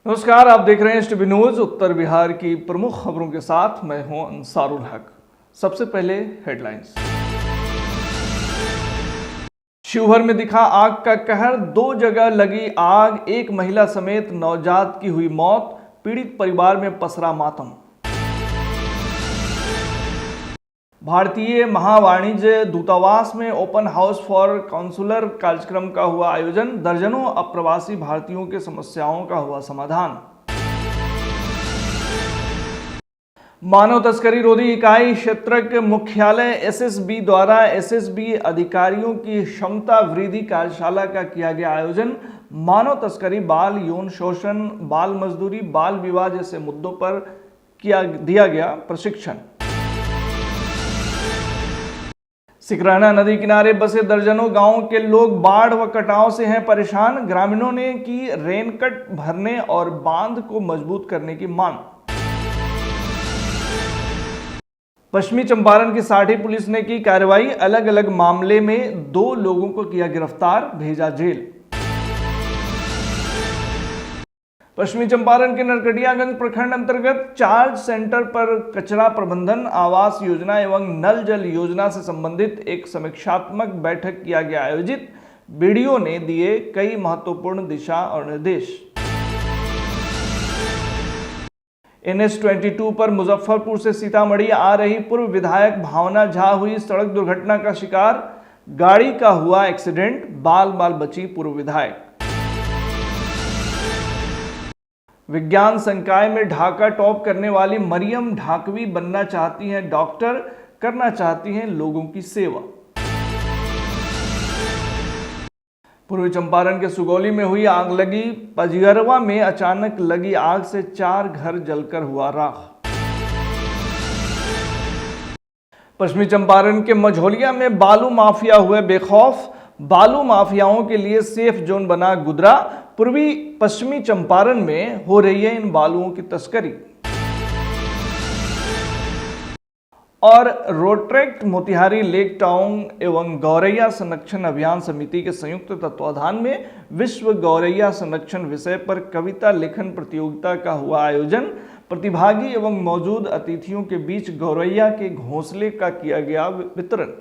नमस्कार, आप देख रहे हैं एसटीवी न्यूज। उत्तर बिहार की प्रमुख खबरों के साथ मैं हूं अंसारुल हक। सबसे पहले हेडलाइंस। शिवहर में दिखा आग का कहर, 2 जगह लगी आग, एक महिला समेत नवजात की हुई मौत, पीड़ित परिवार में पसरा मातम। भारतीय महावाणिज्य दूतावास में ओपन हाउस फॉर काउंसलर कार्यक्रम का हुआ आयोजन, दर्जनों अप्रवासी भारतीयों के समस्याओं का हुआ समाधान। मानव तस्करी रोधी इकाई क्षेत्र मुख्यालय एसएसबी द्वारा एसएसबी अधिकारियों की क्षमता वृद्धि कार्यशाला का किया गया आयोजन। मानव तस्करी, बाल यौन शोषण, बाल मजदूरी, बाल विवाह जैसे मुद्दों पर दिया गया प्रशिक्षण। सिकराना नदी किनारे बसे दर्जनों गांवों के लोग बाढ़ व कटाव से हैं परेशान। ग्रामीणों ने की रेनकट भरने और बांध को मजबूत करने की मांग। पश्चिमी चंपारण की साठी पुलिस ने की कार्रवाई, अलग अलग मामले में 2 लोगों को किया गिरफ्तार, भेजा जेल। पश्चिमी चंपारण के नरकटियागंज प्रखंड अंतर्गत चार्ज सेंटर पर कचरा प्रबंधन, आवास योजना एवं नल जल योजना से संबंधित एक समीक्षात्मक बैठक किया गया आयोजित। बीडीओ ने दिए कई महत्वपूर्ण दिशा और निर्देश। NH-22 पर मुजफ्फरपुर से सीतामढ़ी आ रही पूर्व विधायक भावना झा हुई सड़क दुर्घटना का शिकार, गाड़ी का हुआ एक्सीडेंट, बाल बाल बची पूर्व विधायक। विज्ञान संकाय में ढाका टॉप करने वाली मरियम ढाकवी बनना चाहती हैं डॉक्टर, करना चाहती हैं लोगों की सेवा। पूर्वी चंपारण के सुगौली में हुई आग लगी, पजियरवा में अचानक लगी आग से 4 घर जलकर हुआ राख। पश्चिमी चंपारण के मझौलिया में बालू माफिया हुए बेखौफ, बालू माफियाओं के लिए सेफ जोन बना गुदरा। पूर्वी पश्चिमी चंपारण में हो रही है इन बालुओं की तस्करी। और रोट्रेक्ट मोतिहारी लेक टाउन एवं गौरैया संरक्षण अभियान समिति के संयुक्त तत्वाधान में विश्व गौरैया संरक्षण विषय पर कविता लेखन प्रतियोगिता का हुआ आयोजन। प्रतिभागी एवं मौजूद अतिथियों के बीच गौरैया के घोंसले का किया गया वितरण।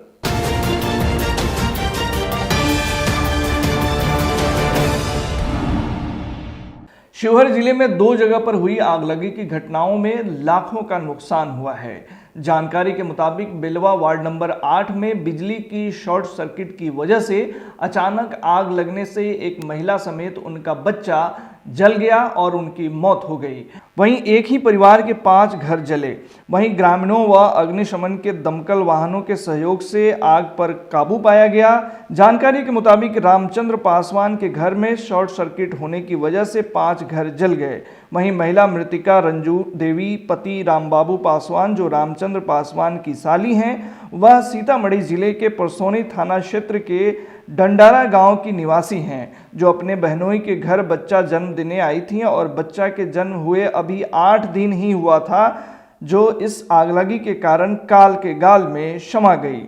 शिवहर जिले में 2 जगह पर हुई आगलगी की घटनाओं में लाखों का नुकसान हुआ है। जानकारी के मुताबिक बेलवा वार्ड नंबर 8 में बिजली की शॉर्ट सर्किट की वजह से अचानक आग लगने से एक महिला समेत उनका बच्चा जल गया और उनकी मौत हो गई। वहीं एक ही परिवार के 5 घर जले। वहीं ग्रामीणों व अग्निशमन के दमकल वाहनों के सहयोग से आग पर काबू पाया गया। जानकारी के मुताबिक रामचंद्र पासवान के घर में शॉर्ट सर्किट होने की वजह से 5 घर जल गए। वहीं महिला मृतिका रंजू देवी, पति रामबाबू पासवान जो रामचंद्र पासवान की साली हैं, वह सीतामढ़ी जिले के परसौनी थाना क्षेत्र के डंडारा गांव की निवासी हैं, जो अपने बहनोई के घर बच्चा जन्म देने आई थीं और बच्चा के जन्म हुए अभी 8 दिन ही हुआ था, जो इस आगलगी के कारण काल के गाल में समा गई।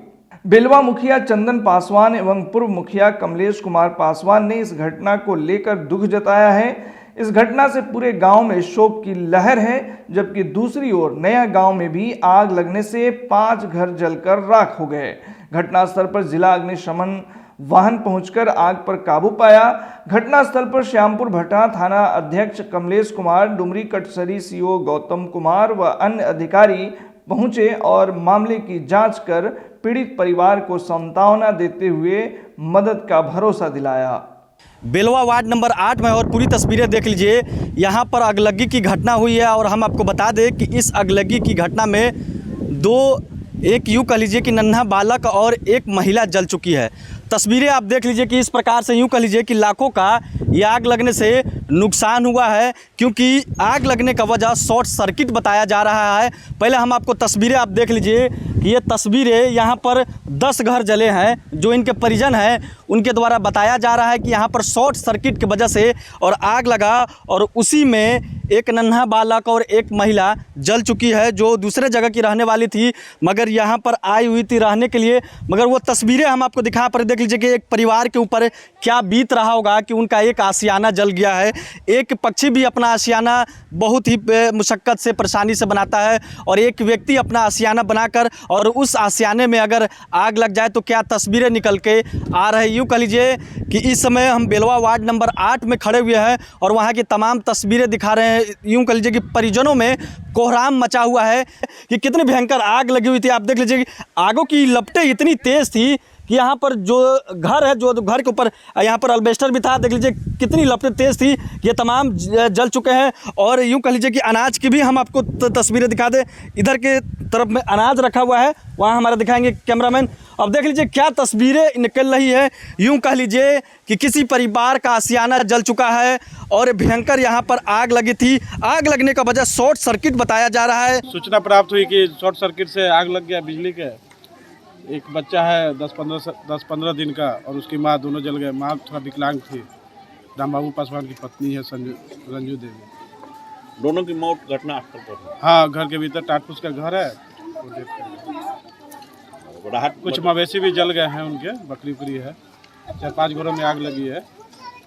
बेलवा मुखिया चंदन पासवान एवं पूर्व मुखिया कमलेश कुमार पासवान ने इस घटना को लेकर दुख जताया है। इस घटना से पूरे गांव में शोक की लहर है, जबकि दूसरी ओर नया गांव में भी आग लगने से 5 घर जलकर राख हो गए। घटनास्थल पर जिला अग्निशमन वाहन पहुंचकर आग पर काबू पाया। घटनास्थल पर श्यामपुर भट्टा थाना अध्यक्ष कमलेश कुमार, डुमरी कटसरी सीओ गौतम कुमार व अन्य अधिकारी पहुंचे और मामले की जांच कर पीड़ित परिवार को सांत्वना देते हुए मदद का भरोसा दिलाया। बेलवा वार्ड नंबर 8 में और पूरी तस्वीरें देख लीजिए। यहाँ पर अगलगी की घटना हुई है और हम आपको बता दें कि इस अगलगी की घटना में 2 एक यूँ कह लीजिए कि नन्हा बालक और एक महिला जल चुकी है। तस्वीरें आप देख लीजिए कि इस प्रकार से यूँ कह लीजिए कि लाखों का ये आग लगने से नुकसान हुआ है, क्योंकि आग लगने का वजह शॉर्ट सर्किट बताया जा रहा है। पहले हम आपको तस्वीरें आप देख लीजिए कि ये तस्वीरें यहाँ पर 10 घर जले हैं, जो इनके परिजन हैं उनके द्वारा बताया जा रहा है कि यहाँ पर शॉर्ट सर्किट की वजह से और आग लगा और उसी में एक नन्हा बालक और एक महिला जल चुकी है जो दूसरे जगह की रहने वाली थी, मगर यहाँ पर आई हुई थी रहने के लिए। मगर वो तस्वीरें हम आपको दिखा पर देख लीजिए कि एक परिवार के ऊपर क्या बीत रहा होगा कि उनका एक आशियाना जल गया है। एक पक्षी भी अपना आशियाना बहुत ही मुशक्क़त से, परेशानी से बनाता है, और एक व्यक्ति अपना आशियाना बनाकर और उस आशियाने में अगर आग लग जाए तो क्या तस्वीरें निकल के आ रहे हैं। यूँ कह लीजिए कि इस समय हम बेलवा वार्ड नंबर 8 में खड़े हुए हैं और वहाँ की तमाम तस्वीरें दिखा रहे हैं। यूँ कह लीजिए कि परिजनों में कोहराम मचा हुआ है कि कितनी भयंकर आग लगी हुई थी। आप देख लीजिए कि आगों की लपटें इतनी तेज़ थी कि यहाँ पर जो घर है, जो घर के ऊपर यहाँ पर अल्बेस्टर भी था, देख लीजिए कितनी लपटें तेज़ थी। ये तमाम जल चुके हैं। और यूँ कह लीजिए कि अनाज की भी हम आपको तस्वीरें दिखा दें। इधर के तरफ में अनाज रखा हुआ है, वहाँ हमारा दिखाएंगे कैमरामैन। अब देख लीजिए क्या तस्वीरें निकल रही है। यूँ कह लीजिए कि किसी परिवार का आशियाना जल चुका है और भयंकर यहाँ पर आग लगी थी। आग लगने का वजह शॉर्ट सर्किट बताया जा रहा है। सूचना प्राप्त हुई कि शॉर्ट सर्किट से आग लग गया बिजली के। एक बच्चा है 10-15 दिन का और उसकी माँ, दोनों जल गए। माँ थोड़ा विकलांग थी। रामबाबू पासवान की पत्नी है रंजू देवी। दोनों की मौत घटना स्थल पर है। हाँ, घर के भीतर टाटफूस का घर है। कुछ मवेशी भी जल गए हैं उनके, बकरी उकरी है। 4-5 घरों में आग लगी है।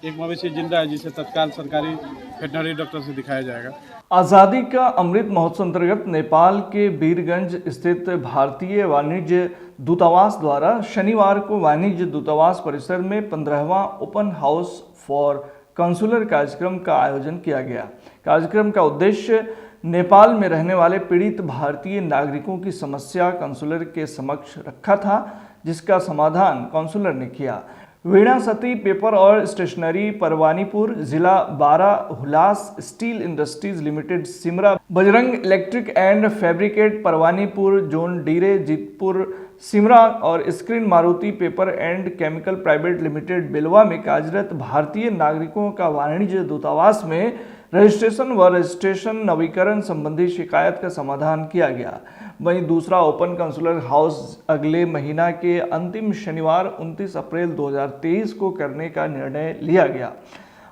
एक मवेशी जिंदा है जिसे तत्काल सरकारी वेटनरी डॉक्टर से दिखाया जाएगा। आज़ादी का अमृत महोत्सव अंतर्गत नेपाल के वीरगंज स्थित भारतीय वाणिज्य दूतावास द्वारा शनिवार को वाणिज्य दूतावास परिसर में 15वां ओपन हाउस फॉर कंसुलर कार्यक्रम का आयोजन किया गया। कार्यक्रम का उद्देश्य नेपाल में रहने वाले पीड़ित भारतीय नागरिकों की समस्या कंसुलर के समक्ष रखा था, जिसका समाधान कंसुलर ने किया। वीणा सती पेपर और स्टेशनरी परवानीपुर, जिला Bara, Hulas steel industries limited Simara, Bajrang electric and fabricate Parwanipur, जोन डीरे जीतपुर सिमरा और स्क्रीन Maruti paper and chemical private limited Belwa में कार्यरत भारतीय नागरिकों का वाणिज्य दूतावास में रजिस्ट्रेशन व रजिस्ट्रेशन नवीकरण संबंधी शिकायत का समाधान किया गया। वहीं दूसरा ओपन कंसुलर हाउस अगले महीना के अंतिम शनिवार 29 अप्रैल 2023 को करने का निर्णय लिया गया।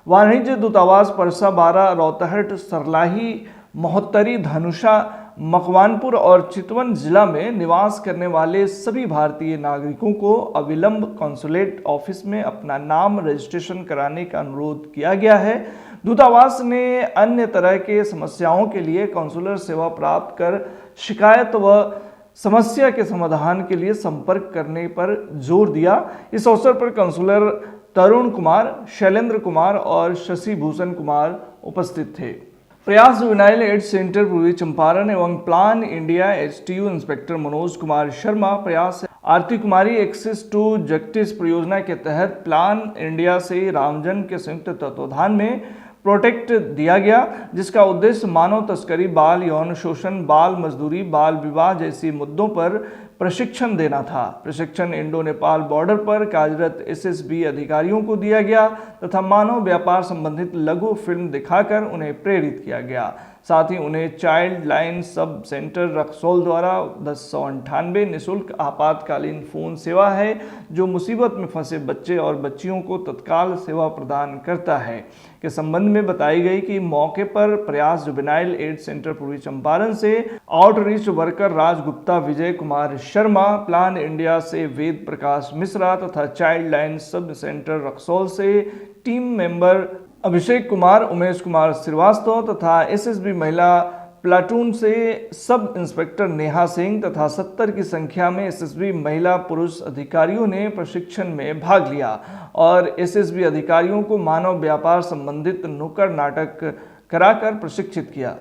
वाणिज्य दूतावास परसा, बारा, रौतहट, सरलाही, महोत्तरी, धनुषा, मकवानपुर और चितवन जिला में निवास करने वाले सभी भारतीय नागरिकों को अविलंब कंसुलेट ऑफिस में अपना नाम रजिस्ट्रेशन कराने का अनुरोध किया गया है। दूतावास ने अन्य तरह के समस्याओं के लिए कंसुलर सेवा प्राप्त कर शिकायत व समस्या के समाधान के लिए संपर्क करने पर जोर दिया। इस अवसर पर कंसुलर तरुण कुमार, शैलेंद्र कुमार और शशि भूषण कुमार उपस्थित थे। प्रयास जुवेनाइल एड्स सेंटर पूर्वी चंपारण एवं plan India HTU inspector Manoj Kumar Sharma, प्रयास Aarti Kumari access to justice परियोजना के तहत प्लान इंडिया से रामजन के संयुक्त तत्वाधान में प्रोटेक्ट दिया गया, जिसका उद्देश्य मानव तस्करी, बाल यौन शोषण, बाल मजदूरी, बाल विवाह जैसी मुद्दों पर प्रशिक्षण देना था। प्रशिक्षण इंडो नेपाल बॉर्डर पर कार्यरत SSB अधिकारियों को दिया गया तथा मानव व्यापार संबंधित लघु फिल्म दिखाकर उन्हें प्रेरित किया गया। साथ ही उन्हें child line sub centre Raxaul द्वारा 1098 निःशुल्क आपातकालीन फ़ोन सेवा है जो मुसीबत में फंसे बच्चे और बच्चियों को तत्काल सेवा प्रदान करता है के संबंध में बताई गई कि मौके पर प्रयास जुवेनाइल एड्स सेंटर पूर्वी चंपारण से outreach worker Raj Gupta, Vijay Kumar Sharma, plan India से वेद प्रकाश मिश्रा तथा child line sub centre Raxaul से टीम मेंबर अभिषेक कुमार, उमेश कुमार श्रीवास्तव तथा SSB महिला प्लाटून से सब इंस्पेक्टर नेहा सिंह तथा 70 की संख्या में SSB महिला पुरुष अधिकारियों ने प्रशिक्षण में भाग लिया और SSB अधिकारियों को मानव व्यापार संबंधित नुक्कड़ नाटक कराकर प्रशिक्षित किया।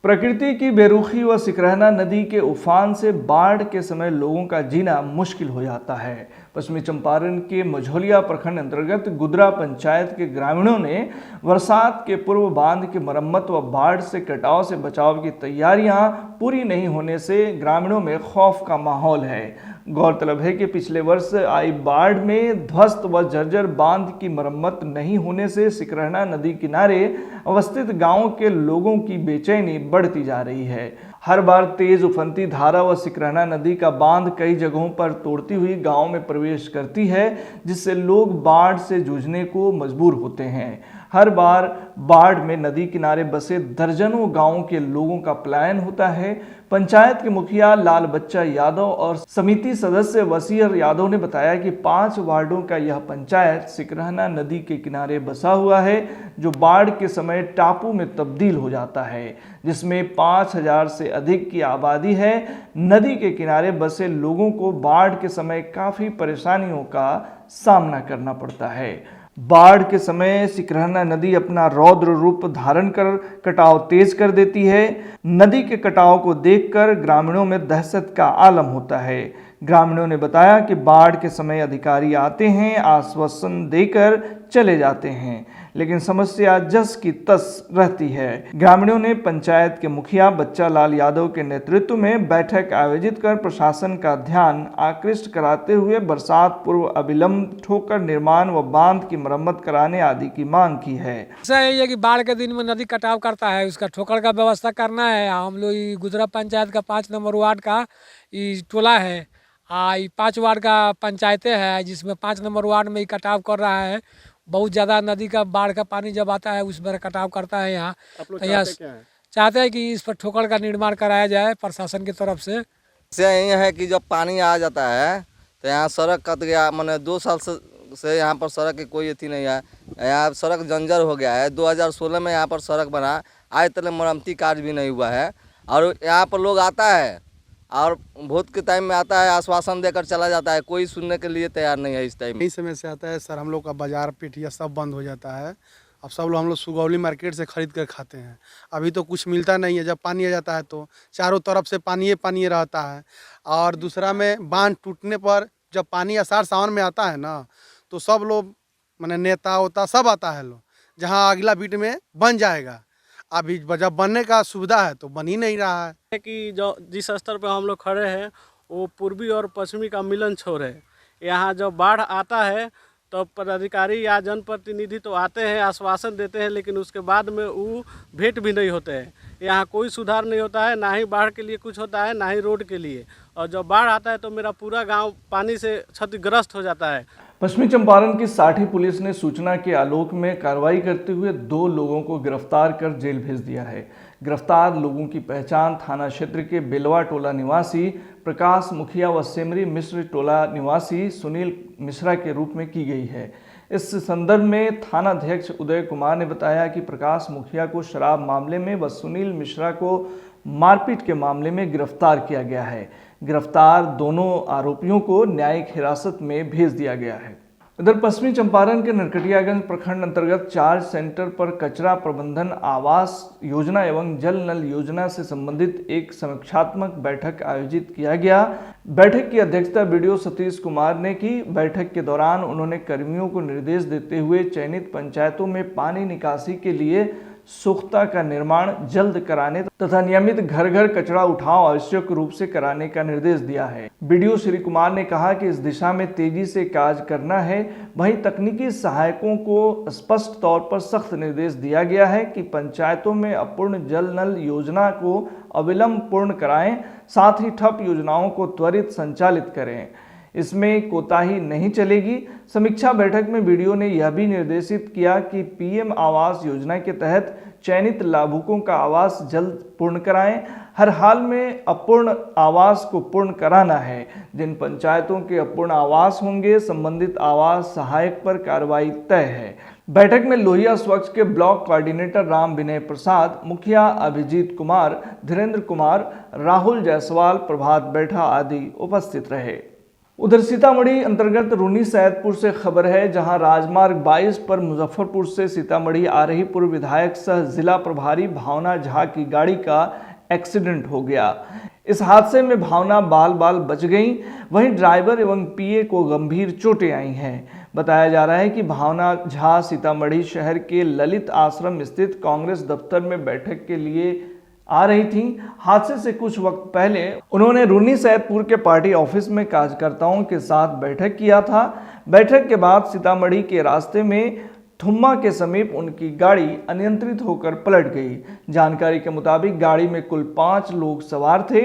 प्रकृति की बेरुखी व सिकरहना नदी के उफान से बाढ़ के समय लोगों का जीना मुश्किल हो जाता है। पश्चिमी चंपारण के मझौलिया प्रखंड अंतर्गत गुदरा पंचायत के ग्रामीणों ने बरसात के पूर्व बांध की मरम्मत व बाढ़ से कटाव से बचाव की तैयारियां पूरी नहीं होने से ग्रामीणों में खौफ का माहौल है। गौरतलब है कि पिछले वर्ष आई बाढ़ में ध्वस्त व जर्जर बांध की मरम्मत नहीं होने से सिकरहना नदी किनारे अवस्थित गांवों के लोगों की बेचैनी बढ़ती जा रही है। हर बार तेज उफनती धारा व सिकरहना नदी का बांध कई जगहों पर तोड़ती हुई गांव में प्रवेश करती है, जिससे लोग बाढ़ से जूझने को मजबूर होते हैं। हर बार बाढ़ में नदी किनारे बसे दर्जनों गांवों के लोगों का पलायन होता है। पंचायत के मुखिया लाल बच्चा यादव और समिति सदस्य वसीर यादव ने बताया कि 5 वार्डों का यह पंचायत सिकरहना नदी के किनारे बसा हुआ है, जो बाढ़ के समय टापू में तब्दील हो जाता है, जिसमें 5000 से अधिक की आबादी है। नदी के किनारे बसे लोगों को बाढ़ के समय काफ़ी परेशानियों का सामना करना पड़ता है। बाढ़ के समय सिकरहना नदी अपना रौद्र रूप धारण कर कटाव तेज कर देती है। नदी के कटाव को देखकर ग्रामीणों में दहशत का आलम होता है। ग्रामीणों ने बताया कि बाढ़ के समय अधिकारी आते हैं, आश्वासन देकर चले जाते हैं, लेकिन समस्या जस की तस रहती है। ग्रामीणों ने पंचायत के मुखिया बच्चा लाल यादव के नेतृत्व में बैठक आयोजित कर प्रशासन का ध्यान आकृष्ट कराते हुए बरसात पूर्व अविलंब ठोकर निर्माण व बांध की मरम्मत कराने आदि की मांग की है। ऐसा है कि बाढ़ के दिन में नदी कटाव करता है, उसका ठोकर का व्यवस्था करना है। हम लोग गुजरा पंचायत का 5 नंबर वार्ड का ये टोला है, 5 वार्ड का पंचायतें है, जिसमें 5 नंबर वार्ड में ही कटाव कर रहा है। बहुत ज़्यादा नदी का बाढ़ का पानी जब आता है उस पर कटाव करता है यहाँ। तो यहाँ चाहते हैं कि इस पर ठोकर का निर्माण कराया जाए प्रशासन की तरफ से। यही है कि जब पानी आ जाता है तो यहाँ सड़क कट गया, मैंने 2 साल से यहाँ पर सड़क की कोई अथी नहीं है। यहाँ सड़क जंजर हो गया है। 2016 में यहाँ पर सड़क बना, आज तक मरम्मती कार्य भी नहीं हुआ है। और यहाँ पर लोग आता है और वोट के टाइम में आता है, आश्वासन देकर चला जाता है, कोई सुनने के लिए तैयार नहीं है। इस टाइम यही समय से आता है सर, हम लोग का बाजार पेटिया सब बंद हो जाता है। अब सब लोग हम लोग सुगौली मार्केट से खरीद कर खाते हैं। अभी तो कुछ मिलता नहीं है। जब पानी आ जाता है तो चारों तरफ से पानी रहता है। और दूसरा में बांध टूटने पर जब पानी आषाढ़ सावन में आता है ना, तो सब लोग माने नेता होता सब आता है लोग, जहाँ अगला बीट में बन जाएगा। अभी जब बनने का सुविधा है तो बन ही नहीं रहा है। कि जो जिस स्तर पर हम लोग खड़े हैं वो पूर्वी और पश्चिमी का मिलन छोर है। यहाँ जब बाढ़ आता है तो पदाधिकारी या जनप्रतिनिधि तो आते हैं, आश्वासन देते हैं, लेकिन उसके बाद में वो भेंट भी नहीं होते हैं। यहाँ कोई सुधार नहीं होता है, ना ही बाढ़ के लिए कुछ होता है, ना ही रोड के लिए। और जब बाढ़ आता है तो मेरा पूरा गांव पानी से क्षतिग्रस्त हो जाता है। पश्चिमी चंपारण की साठी पुलिस ने सूचना के आलोक में कार्रवाई करते हुए 2 लोगों को गिरफ्तार कर जेल भेज दिया है। गिरफ्तार लोगों की पहचान थाना क्षेत्र के बेलवा टोला निवासी प्रकाश मुखिया व सेमरी मिश्र टोला निवासी सुनील मिश्रा के रूप में की गई है। इस संदर्भ में थानाध्यक्ष उदय कुमार ने बताया कि प्रकाश मुखिया को शराब मामले में व सुनील मिश्रा को मारपीट के मामले में गिरफ्तार किया गया है। गिरफ्तार दोनों आरोपियों को न्यायिक हिरासत में भेज दिया गया है। इधर पश्चिमी चंपारण के नरकटियागंज प्रखंड अंतर्गत 4 सेंटर पर कचरा प्रबंधन, आवास योजना एवं जल नल योजना से संबंधित एक समीक्षात्मक बैठक आयोजित किया गया। बैठक की अध्यक्षता बीडीओ सतीश कुमार ने की। बैठक के दौरान उन्होंने कर्मियों को निर्देश देते हुए चयनित पंचायतों में पानी निकासी के लिए सोख्ता का निर्माण जल्द कराने तथा नियमित घर घर कचरा उठाव आवश्यक रूप से कराने का निर्देश दिया है। बीडीओ श्री कुमार ने कहा कि इस दिशा में तेजी से कार्य करना है। वहीं तकनीकी सहायकों को स्पष्ट तौर पर सख्त निर्देश दिया गया है कि पंचायतों में अपूर्ण जल नल योजना को अविलंब पूर्ण कराएं, साथ ही ठप योजनाओं को त्वरित संचालित करें। इसमें कोताही नहीं चलेगी। समीक्षा बैठक में बीडीओ ने यह भी निर्देशित किया कि पीएम आवास योजना के तहत चयनित लाभुकों का आवास जल्द पूर्ण कराएं। हर हाल में अपूर्ण आवास को पूर्ण कराना है। जिन पंचायतों के अपूर्ण आवास होंगे, संबंधित आवास सहायक पर कार्रवाई तय है। बैठक में लोहिया स्वच्छ के ब्लॉक कोऑर्डिनेटर राम विनय प्रसाद, मुखिया अभिजीत कुमार, धीरेन्द्र कुमार, राहुल जायसवाल, प्रभात बैठा आदि उपस्थित रहे। उधर सीतामढ़ी अंतर्गत रूनी सैदपुर से खबर है, जहां राजमार्ग 22 पर मुजफ्फरपुर से सीतामढ़ी आ रही पूर्व विधायक सह जिला प्रभारी भावना झा की गाड़ी का एक्सीडेंट हो गया। इस हादसे में भावना बाल बाल बच गईं, वहीं ड्राइवर एवं पीए को गंभीर चोटें आई हैं। बताया जा रहा है कि भावना झा सीतामढ़ी शहर के ललित आश्रम स्थित कांग्रेस दफ्तर में बैठक के लिए आ रही थी। हादसे से कुछ वक्त पहले उन्होंने रूनी सैदपुर के पार्टी ऑफिस में कार्यकर्ताओं के साथ बैठक किया था। बैठक के बाद सीतामढ़ी के रास्ते में थुम्मा के समीप उनकी गाड़ी अनियंत्रित होकर पलट गई। जानकारी के मुताबिक गाड़ी में कुल 5 लोग सवार थे।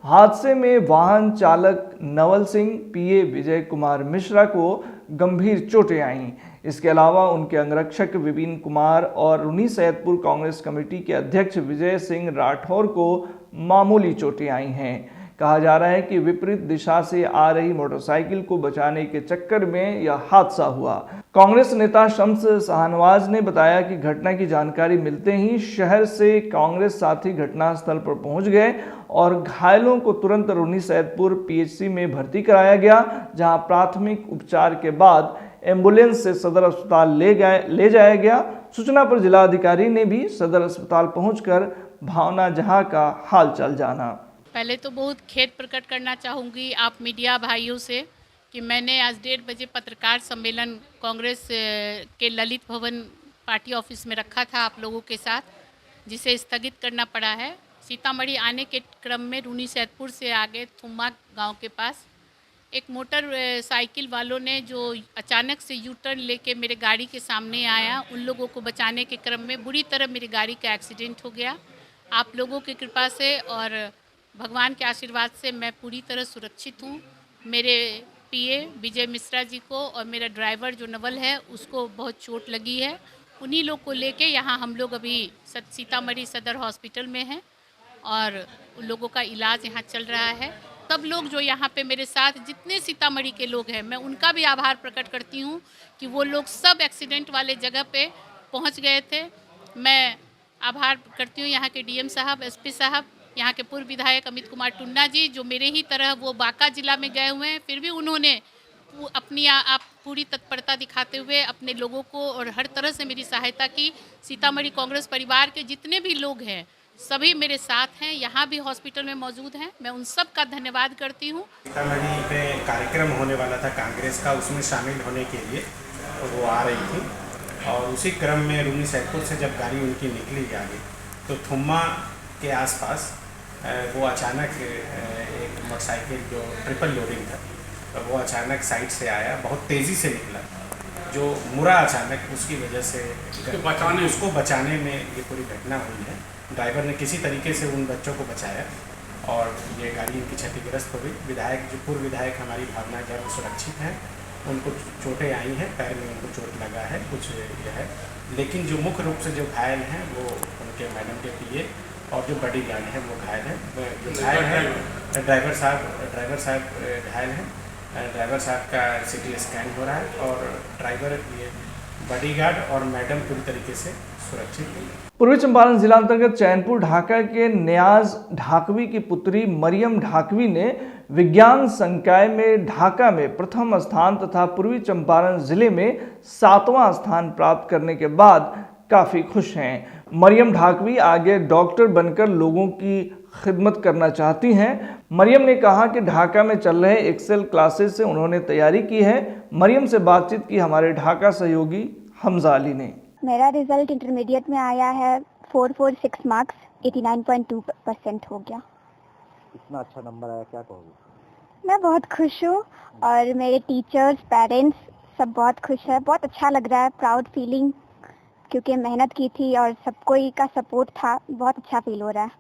हादसे में वाहन चालक नवल सिंह, पीए विजय कुमार मिश्रा को गंभीर चोटें आईं। इसके अलावा उनके अंगरक्षक विपिन कुमार और रूनी सैदपुर कांग्रेस कमेटी के अध्यक्ष विजय सिंह राठौर को मामूली चोटें आई हैं। कहा जा रहा है कि विपरीत दिशा से आ रही मोटरसाइकिल को बचाने के चक्कर में यह हादसा हुआ। कांग्रेस नेता शम्स शाहनवाज ने बताया कि घटना की जानकारी मिलते ही शहर से कांग्रेस साथी घटनास्थल पर पहुंच गए और घायलों को तुरंत रूनी सैदपुर पीएचसी में भर्ती कराया गया, जहां प्राथमिक उपचार के बाद एम्बुलेंस से सदर अस्पताल ले जाया गया। सूचना पर जिलाधिकारी ने भी सदर अस्पताल पहुंचकर भावना जहां का हालचाल जाना। पहले तो बहुत खेद प्रकट करना चाहूँगी आप मीडिया भाइयों से कि मैंने आज 1:30 बजे पत्रकार सम्मेलन कांग्रेस के ललित भवन पार्टी ऑफिस में रखा था आप लोगों के साथ, जिसे स्थगित करना पड़ा है। सीतामढ़ी आने के क्रम में रूनी सैदपुर से आगे थुम्मा गांव के पास एक मोटर साइकिल वालों ने जो अचानक से यू टर्न लेके मेरे गाड़ी के सामने आया, उन लोगों को बचाने के क्रम में बुरी तरह मेरी गाड़ी का एक्सीडेंट हो गया। आप लोगों की कृपा से और भगवान के आशीर्वाद से मैं पूरी तरह सुरक्षित हूँ। मेरे पीए विजय मिश्रा जी को और मेरा ड्राइवर जो नवल है उसको बहुत चोट लगी है। उन्हीं लोग को लेके यहाँ हम लोग अभी सीतामढ़ी सदर हॉस्पिटल में हैं और उन लोगों का इलाज यहाँ चल रहा है। सब लोग जो यहाँ पे मेरे साथ जितने सीतामढ़ी के लोग हैं, मैं उनका भी आभार प्रकट करती हूँ कि वो लोग सब एक्सीडेंट वाले जगह पे पहुँच गए थे। मैं आभार करती हूँ यहाँ के डीएम साहब, एसपी साहब, यहाँ के पूर्व विधायक अमित कुमार टुन्ना जी, जो मेरे ही तरह वो बांका जिला में गए हुए हैं, फिर भी उन्होंने अपनी आप पूरी तत्परता दिखाते हुए अपने लोगों को और हर तरह से मेरी सहायता की। सीतामढ़ी कांग्रेस परिवार के जितने भी लोग हैं सभी मेरे साथ हैं, यहाँ भी हॉस्पिटल में मौजूद हैं। मैं उन सब का धन्यवाद करती हूँ। सीतामढ़ी पे कार्यक्रम होने वाला था कांग्रेस का, उसमें शामिल होने के लिए वो आ रही थी और उसी क्रम में रूनी सैदपुर से जब गाड़ी उनकी निकली आगे तो थुम्मा के आसपास वो अचानक एक मोटरसाइकिल जो ट्रिपल लोडिंग था वो अचानक साइड से आया, बहुत तेज़ी से निकला, जो मुड़ा अचानक, उसकी वजह से उसको बचाने में ये पूरी घटना हुई है। ड्राइवर ने किसी तरीके से उन बच्चों को बचाया और ये गाड़ी इनकी क्षतिग्रस्त हो गई। विधायक जो पूर्व विधायक हमारी भावना जब सुरक्षित हैं, उनको चोटें आई हैं, पैर में उनको चोट लगा है, कुछ ये है, लेकिन जो मुख्य रूप से जो घायल हैं वो उनके मैडम के पीए और जो बड़ी गाड़ी है वो घायल है। जो घायल है ड्राइवर साहब घायल हैं। ड्राइवर साहब का सिटी स्कैन हो रहा है और ड्राइवर ये बॉडीगार्ड और मैडम पूरी तरीके से सुरक्षित है। पूर्वी चंपारण जिला अंतर्गत चैनपुर ढाका के न्याज ढाकवी की पुत्री मरियम ढाकवी ने विज्ञान संकाय में ढाका में प्रथम स्थान तथा पूर्वी चंपारण जिले में 7वां स्थान प्राप्त करने के बाद काफी खुश हैं। मरियम ढाकवी आगे डॉक्टर बनकर लोगों की खिदमत करना चाहती हैं। मरियम ने कहा कि ढाका में चल रहे एक्सेल क्लासेस से उन्होंने तैयारी की है। मरियम से बातचीत की हमारे ढाका सहयोगी हमजा अली ने। मेरा रिजल्ट इंटरमीडिएट में आया है 446 मार्क्स, 89.2% हो गया। इतना अच्छा नंबर आया, क्या कहोगे? मैं बहुत खुश हूँ और मेरे टीचर्स, पेरेंट्स सब बहुत खुश है। बहुत अच्छा लग रहा है, प्राउड फीलिंग, क्योंकि मेहनत की थी और सबको का सपोर्ट था। बहुत अच्छा फील हो रहा है।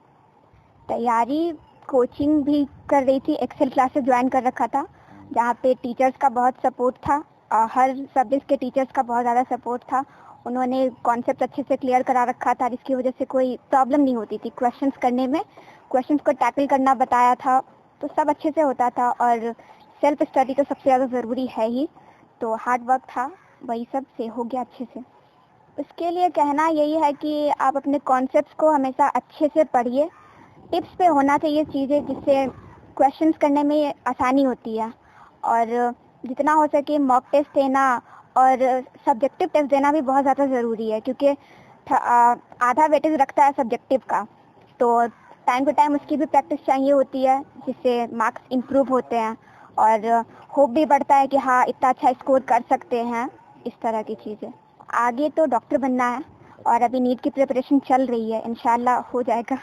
तैयारी, कोचिंग भी कर रही थी, एक्सेल क्लासेस ज्वाइन कर रखा था, जहाँ पे टीचर्स का बहुत सपोर्ट था। हर सब्जेक्ट के टीचर्स का बहुत ज़्यादा सपोर्ट था। उन्होंने कॉन्सेप्ट अच्छे से क्लियर करा रखा था, जिसकी वजह से कोई प्रॉब्लम नहीं होती थी क्वेश्चंस करने में। क्वेश्चंस को टैकल करना बताया था तो सब अच्छे से होता था। और सेल्फ स्टडी तो सबसे ज़्यादा ज़रूरी है ही, तो हार्ड वर्क था, वही सब से हो गया अच्छे से। उसके लिए कहना यही है कि आप अपने कॉन्सेप्ट्स को हमेशा अच्छे से पढ़िए। टिप्स पे होना चाहिए चीज़ें, जिससे क्वेश्चंस करने में आसानी होती है। और जितना हो सके मॉक टेस्ट देना और सब्जेक्टिव टेस्ट देना भी बहुत ज़्यादा ज़रूरी है, क्योंकि आधा वेटेज रखता है सब्जेक्टिव का, तो टाइम टू टाइम उसकी भी प्रैक्टिस चाहिए होती है, जिससे मार्क्स इम्प्रूव होते हैं और होप भी बढ़ता है कि हाँ इतना अच्छा स्कोर कर सकते हैं। इस तरह की चीज़ें। आगे तो डॉक्टर बनना है और अभी नीट की प्रिपरेशन चल रही है, इंशाल्लाह हो जाएगा।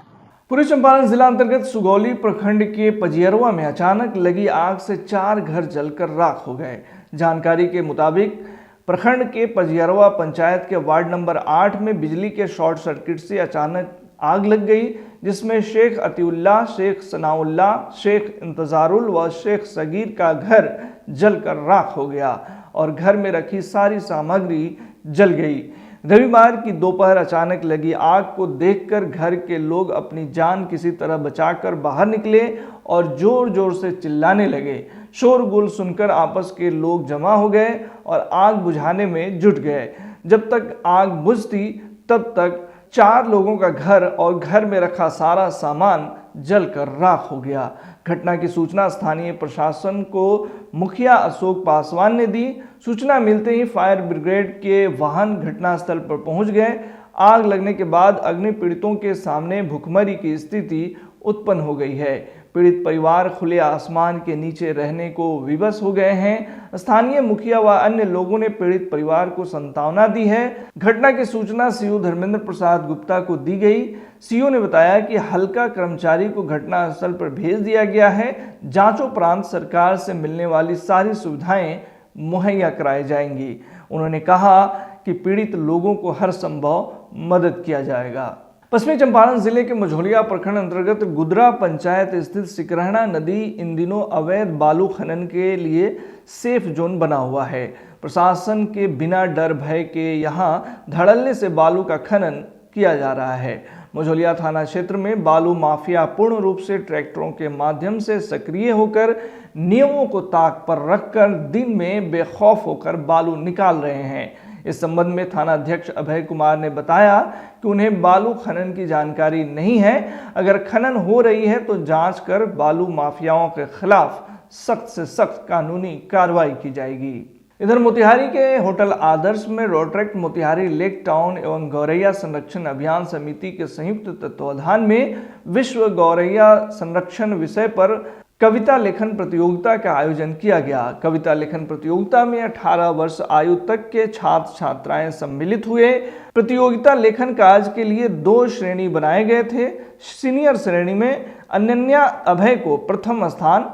पूर्वी चंपारण जिला अंतर्गत सुगौली प्रखंड के पजियरवा में अचानक लगी आग से 4 घर जलकर राख हो गए। जानकारी के मुताबिक प्रखंड के पजियरवा पंचायत के वार्ड नंबर 8 में बिजली के शॉर्ट सर्किट से अचानक आग लग गई, जिसमें शेख अतीउल्लाह, शेख सनाउल्लाह, शेख इंतजारुल व शेख सगीर का घर जलकर राख हो गया और घर में रखी सारी सामग्री जल गई। रविवार की दोपहर अचानक लगी आग को देखकर घर के लोग अपनी जान किसी तरह बचाकर बाहर निकले और जोर जोर से चिल्लाने लगे। शोरगुल सुनकर आपस के लोग जमा हो गए और आग बुझाने में जुट गए। जब तक आग बुझती तब तक 4 लोगों का घर और घर में रखा सारा सामान जलकर राख हो गया। घटना की सूचना स्थानीय प्रशासन को मुखिया अशोक पासवान ने दी। सूचना मिलते ही फायर ब्रिगेड के वाहन घटनास्थल पर पहुंच गए। आग लगने के बाद अग्नि पीड़ितों के सामने भुखमरी की स्थिति उत्पन्न हो गई है। पीड़ित परिवार खुले आसमान के नीचे रहने को विवश हो गए हैं। स्थानीय मुखिया व अन्य लोगों ने पीड़ित परिवार को सांत्वना दी है। घटना की सूचना सीओ धर्मेंद्र प्रसाद गुप्ता को दी गई। सीओ ने बताया कि हल्का कर्मचारी को घटनास्थल पर भेज दिया गया है। जांचोपरांत सरकार से मिलने वाली सारी सुविधाएं मुहैया कराई जाएंगी। उन्होंने कहा कि पीड़ित लोगों को हर संभव मदद किया जाएगा। पश्चिमी चंपारण जिले के मझौलिया प्रखंड अंतर्गत गुदरा पंचायत स्थित सिकरहना नदी इन दिनों अवैध बालू खनन के लिए सेफ जोन बना हुआ है। प्रशासन के बिना डर भय के यहां धड़ल्ले से बालू का खनन किया जा रहा है। मझौलिया थाना क्षेत्र में बालू माफिया पूर्ण रूप से ट्रैक्टरों के माध्यम से सक्रिय होकर नियमों को ताक पर रखकर दिन में बेखौफ होकर बालू निकाल रहे हैं। इस संबंध में थाना अध्यक्ष अभय कुमार ने बताया कि उन्हें बालू खनन की जानकारी नहीं है। अगर खनन हो रही है तो जांच कर बालू माफियाओं के खिलाफ सख्त से सख्त कानूनी कार्रवाई की जाएगी। इधर मोतिहारी के होटल आदर्श में रोटरेक्ट मोतिहारी लेक टाउन एवं गौरैया संरक्षण अभियान समिति के संयुक्त तत्वाधान में विश्व गौरैया संरक्षण विषय पर कविता लेखन प्रतियोगिता का आयोजन किया गया। कविता लेखन प्रतियोगिता में 18 वर्ष आयु तक के छात्र छात्राएं सम्मिलित हुए। प्रतियोगिता लेखन कार्य के लिए 2 श्रेणी बनाए गए थे। सीनियर श्रेणी में अनन्या अभय को प्रथम स्थान,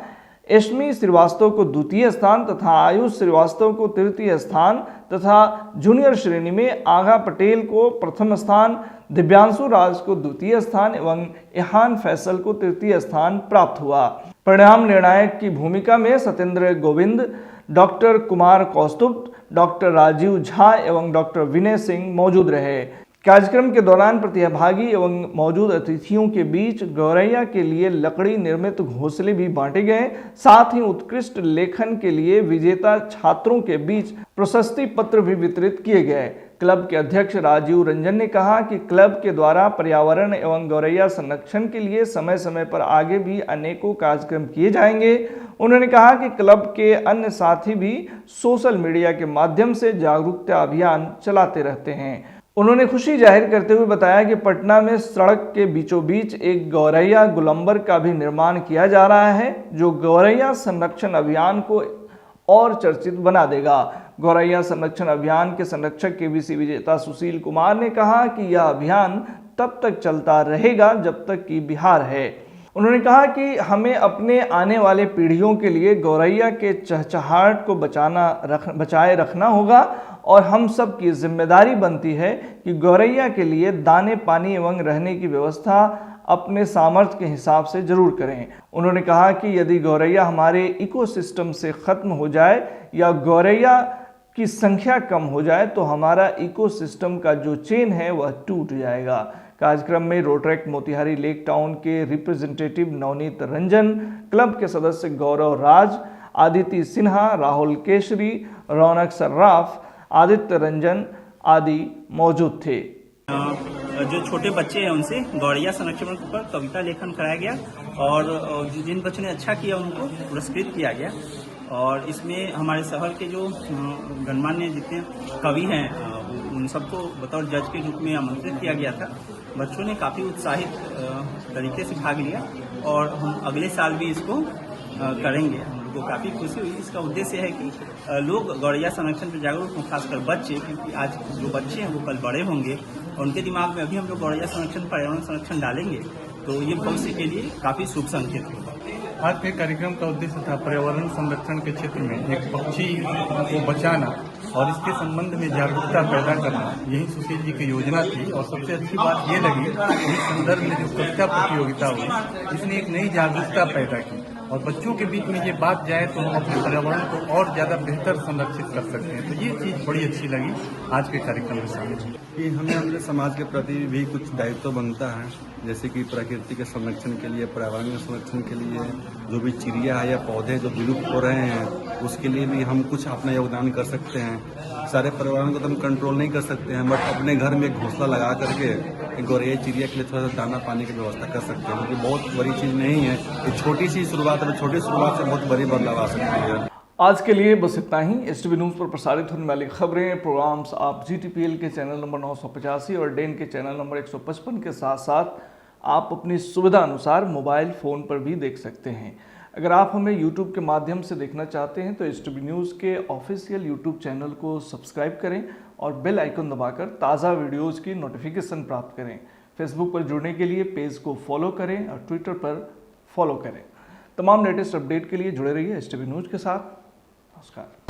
एशमी श्रीवास्तव को द्वितीय स्थान तथा आयुष श्रीवास्तव को तृतीय स्थान तथा जूनियर श्रेणी में आगा पटेल को प्रथम स्थान, दिव्यांशु राज को द्वितीय स्थान एवं इहान फैसल को तृतीय स्थान प्राप्त हुआ। परिणाम निर्णायक की भूमिका में सत्येंद्र गोविंद, डॉक्टर कुमार कौस्तुभ, डॉक्टर राजीव झा एवं डॉक्टर विनय सिंह मौजूद रहे। कार्यक्रम के दौरान प्रतिभागी एवं मौजूद अतिथियों के बीच गौरैया के लिए लकड़ी निर्मित घोंसले भी बांटे गए। साथ ही उत्कृष्ट लेखन के लिए विजेता छात्रों के बीच प्रशस्ति पत्र भी वितरित किए गए। क्लब के अध्यक्ष राजीव रंजन ने कहा कि क्लब के द्वारा पर्यावरण एवं गौरैया संरक्षण के लिए समय समय पर आगे भी अनेकों कार्यक्रम किए जाएंगे। उन्होंने कहा कि क्लब के अन्य साथी भी सोशल मीडिया के माध्यम से जागरूकता अभियान चलाते रहते हैं। उन्होंने खुशी जाहिर करते हुए बताया कि पटना में सड़क के बीचों बीच एक गौरैया गोलंबर का भी निर्माण किया जा रहा है, जो गौरैया संरक्षण अभियान को और चर्चित बना देगा। गौरैया संरक्षण अभियान के संरक्षक केवीसी विजेता सुशील कुमार ने कहा कि यह अभियान तब तक चलता रहेगा जब तक कि बिहार है। उन्होंने कहा कि हमें अपने आने वाले पीढ़ियों के लिए गौरैया के चहचहाहट को बचाए रखना होगा और हम सब की जिम्मेदारी बनती है कि गौरैया के लिए दाने पानी एवं रहने की व्यवस्था अपने सामर्थ्य के हिसाब से जरूर करें। उन्होंने कहा कि यदि गौरैया हमारे इकोसिस्टम से खत्म हो जाए या गौरैया की संख्या कम हो जाए तो हमारा इकोसिस्टम का जो चेन है वह टूट जाएगा। कार्यक्रम में रोटरेक्ट मोतिहारी लेक टाउन के रिप्रेजेंटेटिव नवनीत रंजन, क्लब के सदस्य गौरव राज, आदित्य सिन्हा, राहुल केशरी, रौनक सर्राफ, आदित्य रंजन आदि मौजूद थे। जो छोटे बच्चे हैं उनसे गौरैया संरक्षण पर कविता लेखन कराया गया और जिन बच्चों ने अच्छा किया उनको पुरस्कृत किया गया। और इसमें हमारे शहर के जो गणमान्य जितने कवि हैं उन सबको बतौर जज के रूप में आमंत्रित किया गया था। बच्चों ने काफ़ी उत्साहित तरीके से भाग लिया और हम अगले साल भी इसको करेंगे। हम लोग को काफ़ी खुशी हुई। इसका उद्देश्य है कि लोग गौरैया संरक्षण पर जागरूक हों, खासकर बच्चे, क्योंकि आज जो बच्चे हैं वो कल बड़े होंगे और उनके दिमाग में अभी हम लोग गौरैया संरक्षण, पर्यावरण संरक्षण डालेंगे तो ये भविष्य के लिए काफ़ी शुभ संकेत होगा। आज के कार्यक्रम का उद्देश्य था पर्यावरण संरक्षण के क्षेत्र में एक पक्षी को बचाना और इसके संबंध में जागरूकता पैदा करना यही सुशील जी की योजना थी। और सबसे अच्छी बात ये लगी इस संदर्भ में जो कविता प्रतियोगिता हुई इसने एक नई जागरूकता पैदा की और बच्चों के बीच में ये बात जाए तो हम अपने पर्यावरण को और ज़्यादा बेहतर संरक्षित कर सकते हैं। तो ये चीज़ बड़ी अच्छी लगी आज के कार्यक्रम में शामिल कि हमें अपने समाज के प्रति भी कुछ दायित्व बनता है, जैसे कि प्रकृति के संरक्षण के लिए, पर्यावरण के संरक्षण के लिए, जो भी चिड़िया है या पौधे जो विलुप्त हो रहे हैं उसके लिए भी हम कुछ अपना योगदान कर सकते हैं। सारे पर्यावरण को तो हम कंट्रोल नहीं कर सकते हैं, बट अपने घर में एक घोंसला लगा करके एक गौरैया चिड़िया के लिए थोड़ा सा दाना पानी की व्यवस्था कर सकते हैं, क्योंकि बहुत बड़ी चीज़ नहीं है। एक छोटी सी शुरुआत है, छोटी शुरुआत से बहुत बड़ी बदलाव आ सकती है। आज के लिए बस इतना ही। STV न्यूज़ पर प्रसारित होने वाली खबरें, प्रोग्राम्स आप GTPL के चैनल नंबर 985 और डेन के चैनल नंबर 155 के साथ साथ आप अपनी सुविधा अनुसार मोबाइल फ़ोन पर भी देख सकते हैं। अगर आप हमें YouTube के माध्यम से देखना चाहते हैं तो STV न्यूज़ के ऑफिशियल YouTube चैनल को सब्सक्राइब करें और बेल आइकन दबाकर ताज़ा वीडियोज़ की नोटिफिकेशन प्राप्त करें। फेसबुक पर जुड़ने के लिए पेज को फॉलो करें और ट्विटर पर फॉलो करें। तमाम लेटेस्ट अपडेट के लिए जुड़े रहिए STV न्यूज़ के साथ। नमस्कार।